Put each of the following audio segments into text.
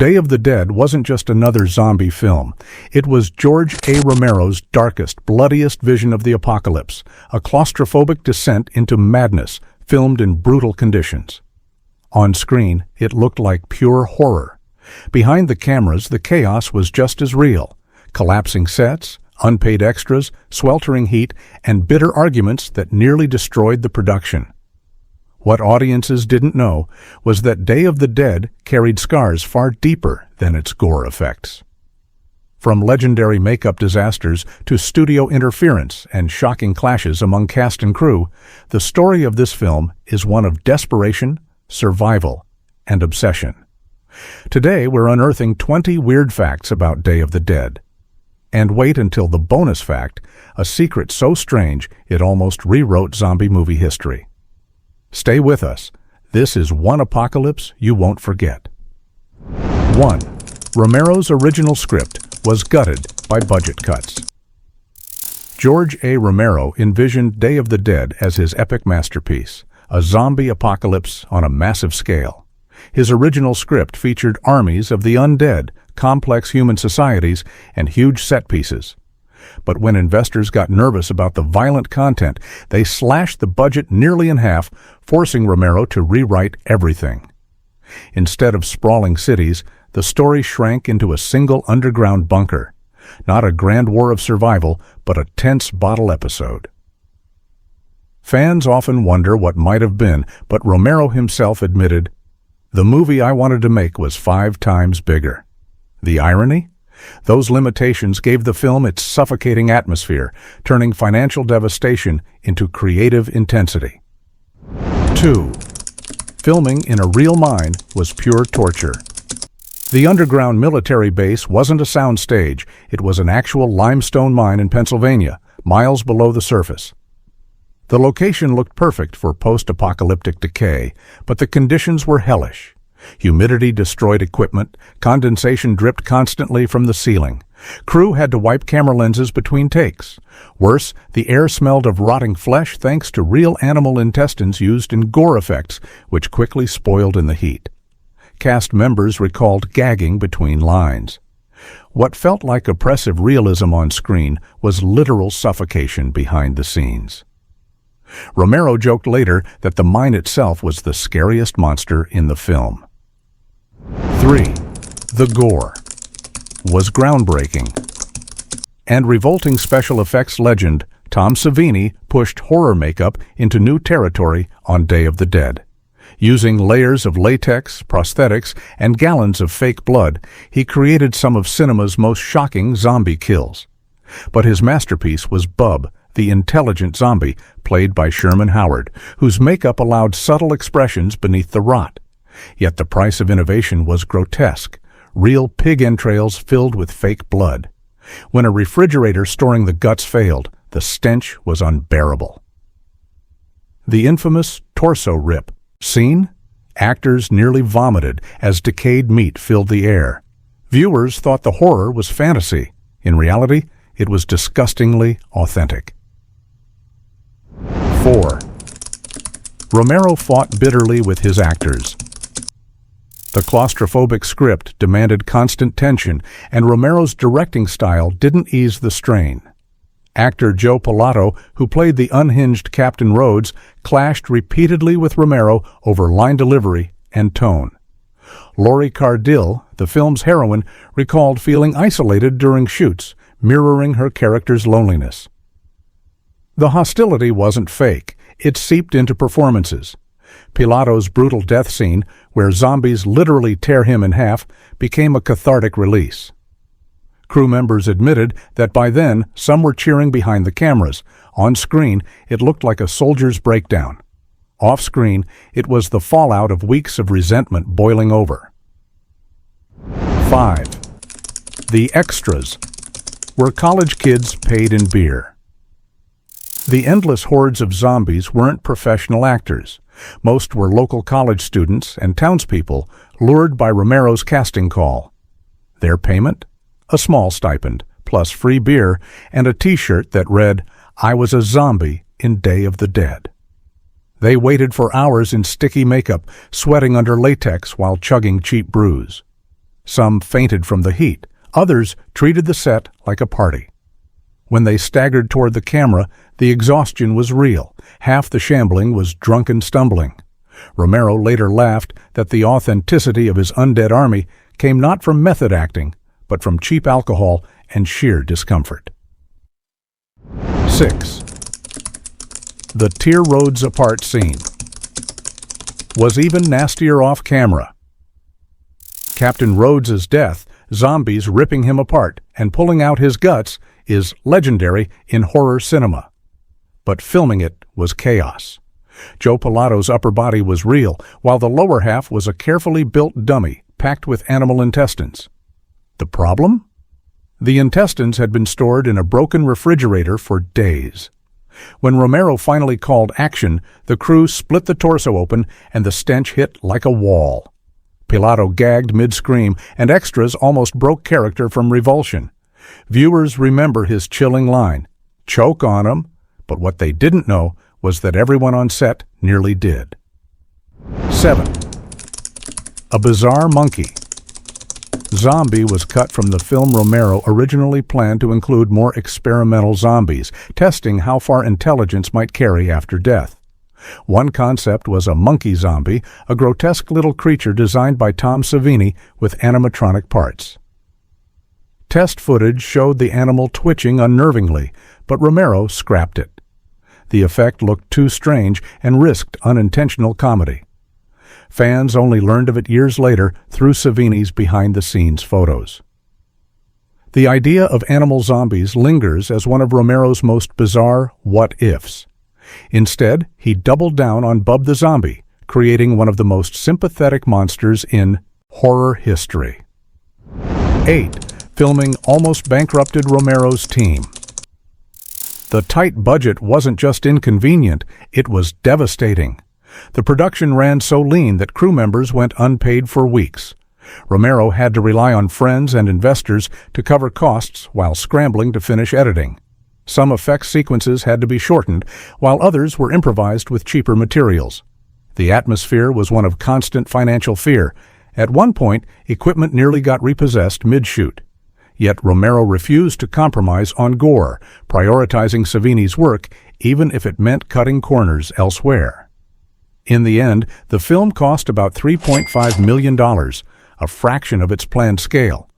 Day of the Dead wasn't just another zombie film. It was George A. Romero's darkest, bloodiest vision of the apocalypse, a claustrophobic descent into madness, filmed in brutal conditions. On screen, it looked like pure horror. Behind the cameras, the chaos was just as real. Collapsing sets, unpaid extras, sweltering heat, and bitter arguments that nearly destroyed the production. What audiences didn't know was that Day of the Dead carried scars far deeper than its gore effects. From legendary makeup disasters to studio interference and shocking clashes among cast and crew, the story of this film is one of desperation, survival, and obsession. Today we're unearthing 20 weird facts about Day of the Dead. And wait until the bonus fact, a secret so strange it almost rewrote zombie movie history. Stay with us. This is one apocalypse you won't forget. 1. Romero's original script was gutted by budget cuts. George A. Romero envisioned Day of the Dead as his epic masterpiece, a zombie apocalypse on a massive scale. His original script featured armies of the undead, complex human societies, and huge set pieces. But when investors got nervous about the violent content, they slashed the budget nearly in half, forcing Romero to rewrite everything. Instead of sprawling cities, the story shrank into a single underground bunker. Not a grand war of survival, but a tense bottle episode. Fans often wonder what might have been, but Romero himself admitted, "The movie I wanted to make was 5 times bigger." The irony? Those limitations gave the film its suffocating atmosphere, turning financial devastation into creative intensity. 2. Filming in a real mine was pure torture. The underground military base wasn't a soundstage, it was an actual limestone mine in Pennsylvania, miles below the surface. The location looked perfect for post-apocalyptic decay, but the conditions were hellish. Humidity destroyed equipment, condensation dripped constantly from the ceiling. Crew had to wipe camera lenses between takes. Worse, the air smelled of rotting flesh thanks to real animal intestines used in gore effects, which quickly spoiled in the heat. Cast members recalled gagging between lines. What felt like oppressive realism on screen was literal suffocation behind the scenes. Romero joked later that the mine itself was the scariest monster in the film. 3. The gore was groundbreaking. And revolting special effects legend Tom Savini pushed horror makeup into new territory on Day of the Dead. Using layers of latex, prosthetics, and gallons of fake blood, he created some of cinema's most shocking zombie kills. But his masterpiece was Bub, the intelligent zombie, played by Sherman Howard, whose makeup allowed subtle expressions beneath the rot. Yet the price of innovation was grotesque, real pig entrails filled with fake blood. When a refrigerator storing the guts failed, the stench was unbearable. The infamous torso rip. Scene? Actors nearly vomited as decayed meat filled the air. Viewers thought the horror was fantasy. In reality, it was disgustingly authentic. 4. Romero fought bitterly with his actors. The claustrophobic script demanded constant tension, and Romero's directing style didn't ease the strain. Actor Joe Pilato, who played the unhinged Captain Rhodes, clashed repeatedly with Romero over line delivery and tone. Laurie Cardill, the film's heroine, recalled feeling isolated during shoots, mirroring her character's loneliness. The hostility wasn't fake, it seeped into performances. Pilato's brutal death scene, where zombies literally tear him in half, became a cathartic release. Crew members admitted that by then some were cheering behind the cameras. On screen, it looked like a soldier's breakdown. Off screen, it was the fallout of weeks of resentment boiling over. 5. The extras were college kids paid in beer. The endless hordes of zombies weren't professional actors. Most were local college students and townspeople lured by Romero's casting call. Their payment? A small stipend, plus free beer and a t-shirt that read, "I was a zombie in Day of the Dead." They waited for hours in sticky makeup, sweating under latex while chugging cheap brews. Some fainted from the heat. Others treated the set like a party. When they staggered toward the camera, the exhaustion was real. Half the shambling was drunken stumbling. Romero later laughed that the authenticity of his undead army came not from method acting, but from cheap alcohol and sheer discomfort. 6. The tear Rhodes apart scene was even nastier off camera. Captain Rhodes's death, zombies ripping him apart and pulling out his guts, is legendary in horror cinema. But filming it was chaos. Joe Pilato's upper body was real, while the lower half was a carefully built dummy packed with animal intestines. The problem? The intestines had been stored in a broken refrigerator for days. When Romero finally called action, the crew split the torso open and the stench hit like a wall. Pilato gagged mid-scream, and extras almost broke character from revulsion. Viewers remember his chilling line, "Choke on 'em," but what they didn't know was that everyone on set nearly did. 7. A bizarre monkey. Zombie was cut from the film Romero originally planned to include more experimental zombies, testing how far intelligence might carry after death. One concept was a monkey zombie, a grotesque little creature designed by Tom Savini with animatronic parts. Test footage showed the animal twitching unnervingly, but Romero scrapped it. The effect looked too strange and risked unintentional comedy. Fans only learned of it years later through Savini's behind-the-scenes photos. The idea of animal zombies lingers as one of Romero's most bizarre what-ifs. Instead, he doubled down on Bub the Zombie, creating one of the most sympathetic monsters in horror history. 8. Filming almost bankrupted Romero's team. The tight budget wasn't just inconvenient, it was devastating. The production ran so lean that crew members went unpaid for weeks. Romero had to rely on friends and investors to cover costs while scrambling to finish editing. Some effects sequences had to be shortened, while others were improvised with cheaper materials. The atmosphere was one of constant financial fear. At one point, equipment nearly got repossessed mid-shoot. Yet Romero refused to compromise on gore, prioritizing Savini's work even if it meant cutting corners elsewhere. In the end, the film cost about $3.5 million, a fraction of its planned scale,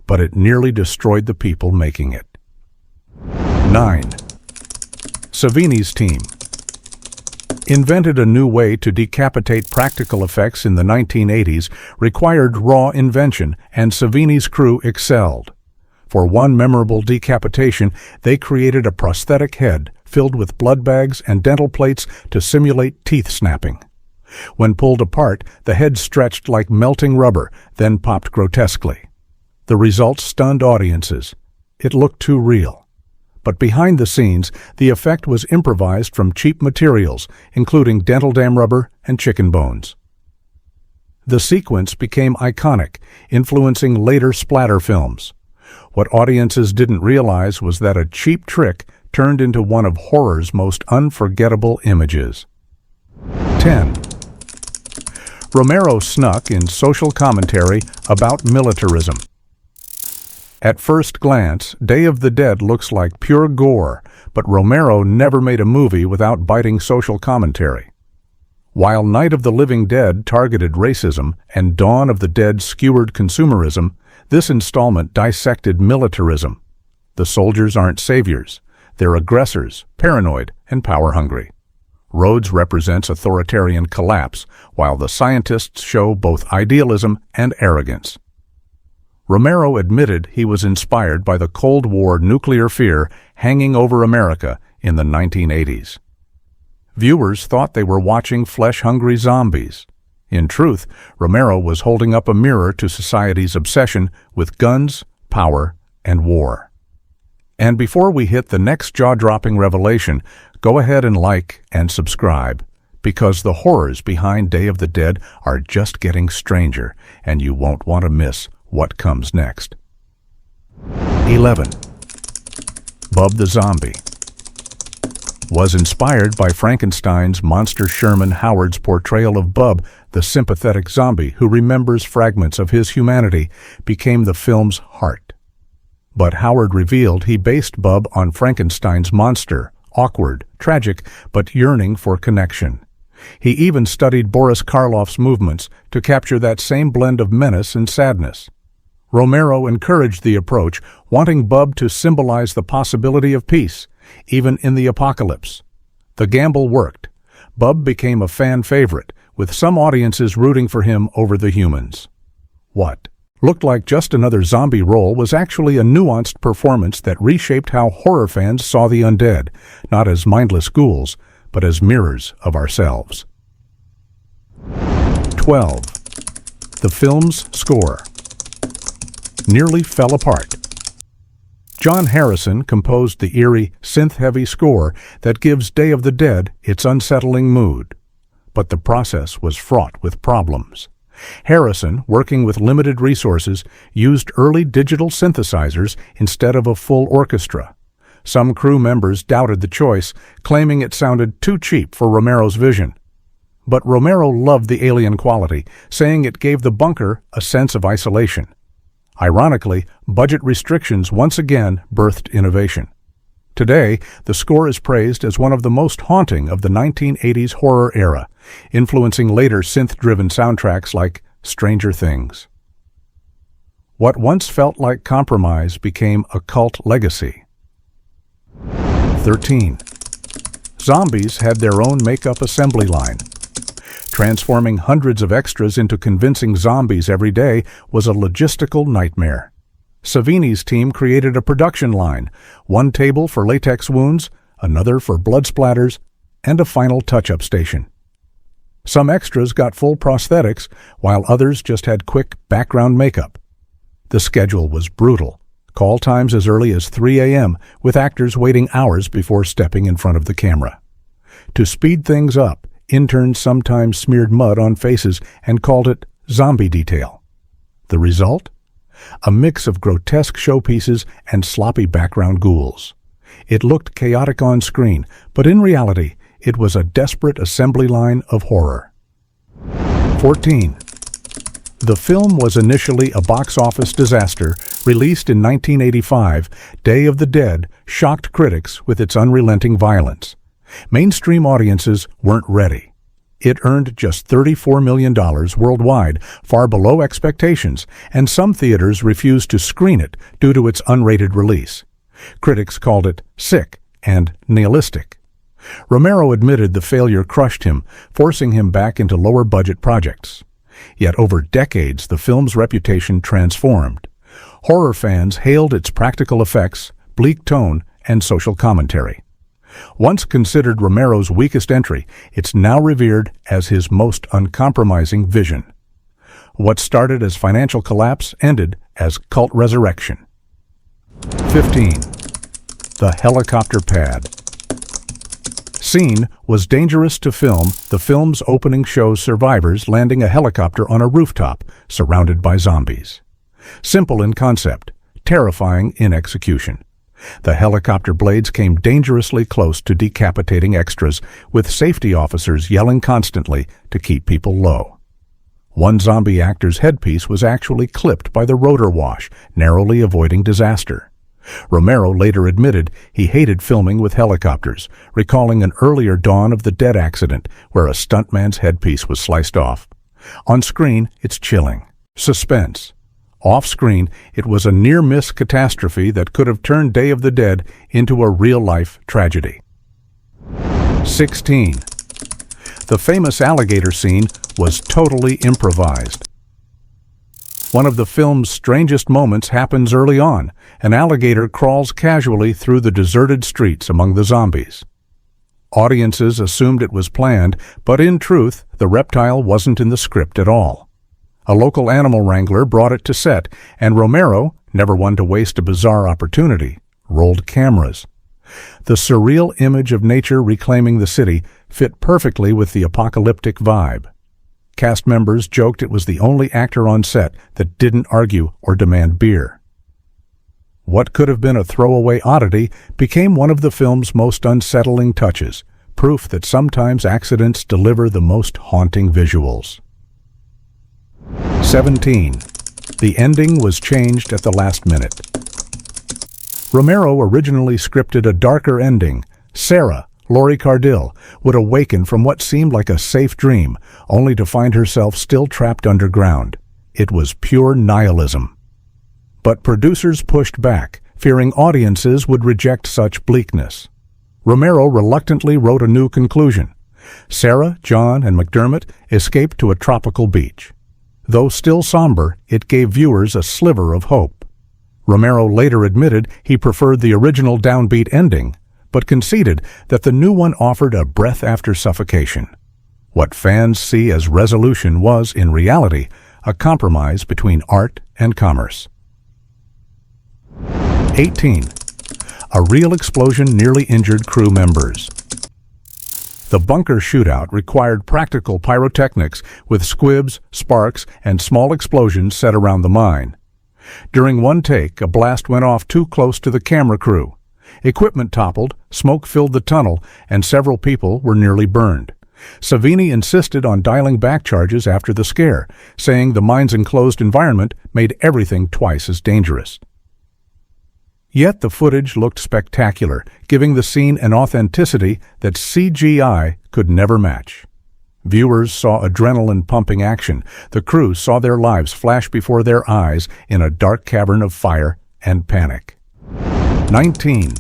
but it nearly destroyed the people making it. 9. Savini's team invented a new way to decapitate. Practical effects in the 1980s required raw invention, and Savini's crew excelled. For one memorable decapitation, they created a prosthetic head filled with blood bags and dental plates to simulate teeth snapping. When pulled apart, the head stretched like melting rubber, then popped grotesquely. The result stunned audiences. It looked too real. But behind the scenes, the effect was improvised from cheap materials, including dental dam rubber and chicken bones. The sequence became iconic, influencing later splatter films. What audiences didn't realize was that a cheap trick turned into one of horror's most unforgettable images. 10. Romero snuck in social commentary about militarism. At first glance, Day of the Dead looks like pure gore, but Romero never made a movie without biting social commentary. While Night of the Living Dead targeted racism and Dawn of the Dead skewered consumerism, this installment dissected militarism. The soldiers aren't saviors. They're aggressors, paranoid, and power-hungry. Rhodes represents authoritarian collapse, while the scientists show both idealism and arrogance. Romero admitted he was inspired by the Cold War nuclear fear hanging over America in the 1980s. Viewers thought they were watching flesh-hungry zombies. In truth, Romero was holding up a mirror to society's obsession with guns, power, and war. And before we hit the next jaw-dropping revelation, go ahead and like and subscribe, because the horrors behind Day of the Dead are just getting stranger, and you won't want to miss what comes next. 11. Bub the Zombie. was inspired by Frankenstein's monster Sherman Howard's portrayal of Bub, the sympathetic zombie who remembers fragments of his humanity, became the film's heart. But Howard revealed he based Bub on Frankenstein's monster, awkward, tragic, but yearning for connection. He even studied Boris Karloff's movements to capture that same blend of menace and sadness. Romero encouraged the approach, wanting Bub to symbolize the possibility of peace, even in the apocalypse. The gamble worked. Bub became a fan favorite, with some audiences rooting for him over the humans. What looked like just another zombie role was actually a nuanced performance that reshaped how horror fans saw the undead, not as mindless ghouls, but as mirrors of ourselves. 12. The film's score nearly fell apart. John Harrison composed the eerie, synth-heavy score that gives Day of the Dead its unsettling mood. But the process was fraught with problems. Harrison, working with limited resources, used early digital synthesizers instead of a full orchestra. Some crew members doubted the choice, claiming it sounded too cheap for Romero's vision. But Romero loved the alien quality, saying it gave the bunker a sense of isolation. Ironically, budget restrictions once again birthed innovation. Today, the score is praised as one of the most haunting of the 1980s horror era, influencing later synth-driven soundtracks like Stranger Things. What once felt like compromise became a cult legacy. 13. Zombies had their own makeup assembly line. Transforming hundreds of extras into convincing zombies every day was a logistical nightmare. Savini's team created a production line, one table for latex wounds, another for blood splatters, and a final touch-up station. Some extras got full prosthetics, while others just had quick background makeup. The schedule was brutal. Call times as early as 3 a.m., with actors waiting hours before stepping in front of the camera. To speed things up, interns sometimes smeared mud on faces and called it zombie detail. The result? A mix of grotesque showpieces and sloppy background ghouls. It looked chaotic on screen, but in reality, it was a desperate assembly line of horror. 14. The film was initially a box office disaster. Released in 1985, Day of the Dead shocked critics with its unrelenting violence. Mainstream audiences weren't ready. It earned just $34 million worldwide, far below expectations, and some theaters refused to screen it due to its unrated release. Critics called it sick and nihilistic. Romero admitted the failure crushed him, forcing him back into lower-budget projects. Yet over decades, the film's reputation transformed. Horror fans hailed its practical effects, bleak tone, and social commentary. Once considered Romero's weakest entry, it's now revered as his most uncompromising vision. What started as financial collapse ended as cult resurrection. 15. The helicopter pad. Scene was dangerous to film. The film's opening shows survivors landing a helicopter on a rooftop, surrounded by zombies. Simple in concept, terrifying in execution. The helicopter blades came dangerously close to decapitating extras, with safety officers yelling constantly to keep people low. One zombie actor's headpiece was actually clipped by the rotor wash, narrowly avoiding disaster. Romero later admitted he hated filming with helicopters, recalling an earlier Dawn of the Dead accident where a stuntman's headpiece was sliced off. On screen, it's chilling. Suspense. Off-screen, it was a near-miss catastrophe that could have turned Day of the Dead into a real-life tragedy. 16. The famous alligator scene was totally improvised. One of the film's strangest moments happens early on. An alligator crawls casually through the deserted streets among the zombies. Audiences assumed it was planned, but in truth, the reptile wasn't in the script at all. A local animal wrangler brought it to set, and Romero, never one to waste a bizarre opportunity, rolled cameras. The surreal image of nature reclaiming the city fit perfectly with the apocalyptic vibe. Cast members joked it was the only actor on set that didn't argue or demand beer. What could have been a throwaway oddity became one of the film's most unsettling touches, proof that sometimes accidents deliver the most haunting visuals. 17. The ending was changed at the last minute. Romero originally scripted a darker ending. Sarah, Lori Cardill, would awaken from what seemed like a safe dream, only to find herself still trapped underground. It was pure nihilism. But producers pushed back, fearing audiences would reject such bleakness. Romero reluctantly wrote a new conclusion. Sarah, John, and McDermott escaped to a tropical beach. Though still somber, it gave viewers a sliver of hope. Romero later admitted he preferred the original downbeat ending, but conceded that the new one offered a breath after suffocation. What fans see as resolution was, in reality, a compromise between art and commerce. 18. A real explosion nearly injured crew members. The bunker shootout required practical pyrotechnics with squibs, sparks, and small explosions set around the mine. During one take, a blast went off too close to the camera crew. Equipment toppled, smoke filled the tunnel, and several people were nearly burned. Savini insisted on dialing back charges after the scare, saying the mine's enclosed environment made everything twice as dangerous. Yet the footage looked spectacular, giving the scene an authenticity that CGI could never match. Viewers saw adrenaline-pumping action. The crew saw their lives flash before their eyes in a dark cavern of fire and panic. 19.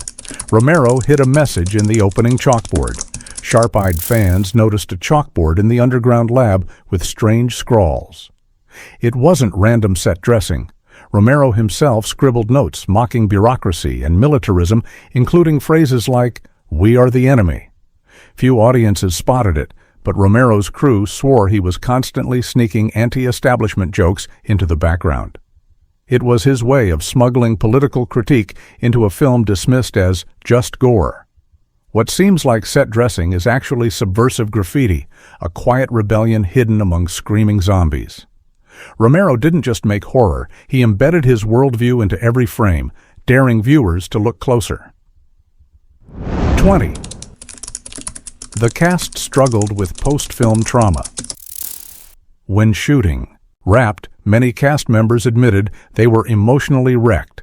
Romero hid a message in the opening chalkboard. Sharp-eyed fans noticed a chalkboard in the underground lab with strange scrawls. It wasn't random set dressing. Romero himself scribbled notes mocking bureaucracy and militarism, including phrases like, "We are the enemy." Few audiences spotted it, but Romero's crew swore he was constantly sneaking anti-establishment jokes into the background. It was his way of smuggling political critique into a film dismissed as just gore. What seems like set dressing is actually subversive graffiti, a quiet rebellion hidden among screaming zombies. Romero didn't just make horror, he embedded his worldview into every frame, daring viewers to look closer. 20. The cast struggled with post-film trauma. When shooting, Wrapped, many cast members admitted they were emotionally wrecked.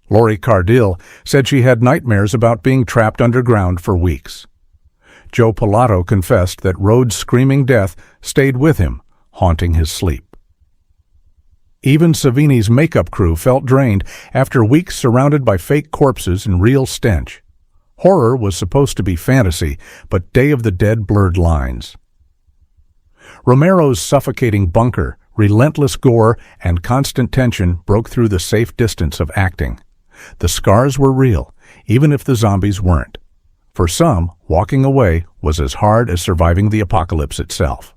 Lori Cardill said she had nightmares about being trapped underground for weeks. Joe Pilato confessed that Rhodes' screaming death stayed with him, haunting his sleep. Even Savini's makeup crew felt drained after weeks surrounded by fake corpses and real stench. Horror was supposed to be fantasy, but Day of the Dead blurred lines. Romero's suffocating bunker, relentless gore, and constant tension broke through the safe distance of acting. The scars were real, even if the zombies weren't. For some, walking away was as hard as surviving the apocalypse itself.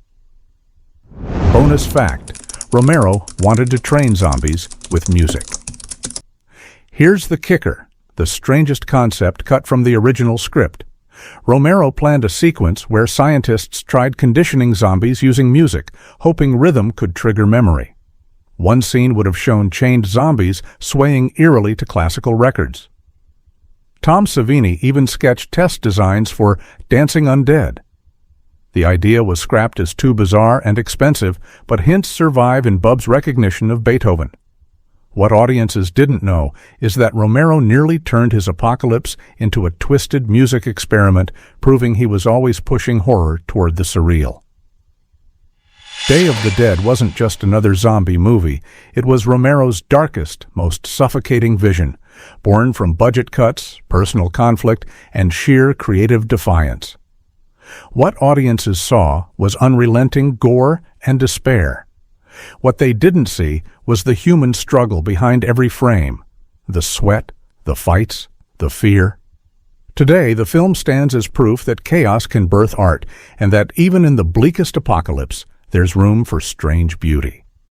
Bonus fact: Romero wanted to train zombies with music. Here's the kicker, the strangest concept cut from the original script. Romero planned a sequence where scientists tried conditioning zombies using music, hoping rhythm could trigger memory. One scene would have shown chained zombies swaying eerily to classical records. Tom Savini even sketched test designs for Dancing Undead. The idea was scrapped as too bizarre and expensive, but hints survive in Bub's recognition of Beethoven. What audiences didn't know is that Romero nearly turned his apocalypse into a twisted music experiment, proving he was always pushing horror toward the surreal. Day of the Dead wasn't just another zombie movie. It was Romero's darkest, most suffocating vision, born from budget cuts, personal conflict, and sheer creative defiance. What audiences saw was unrelenting gore and despair. What they didn't see was the human struggle behind every frame, the sweat, the fights, the fear. Today, the film stands as proof that chaos can birth art, and that even in the bleakest apocalypse, there's room for strange beauty.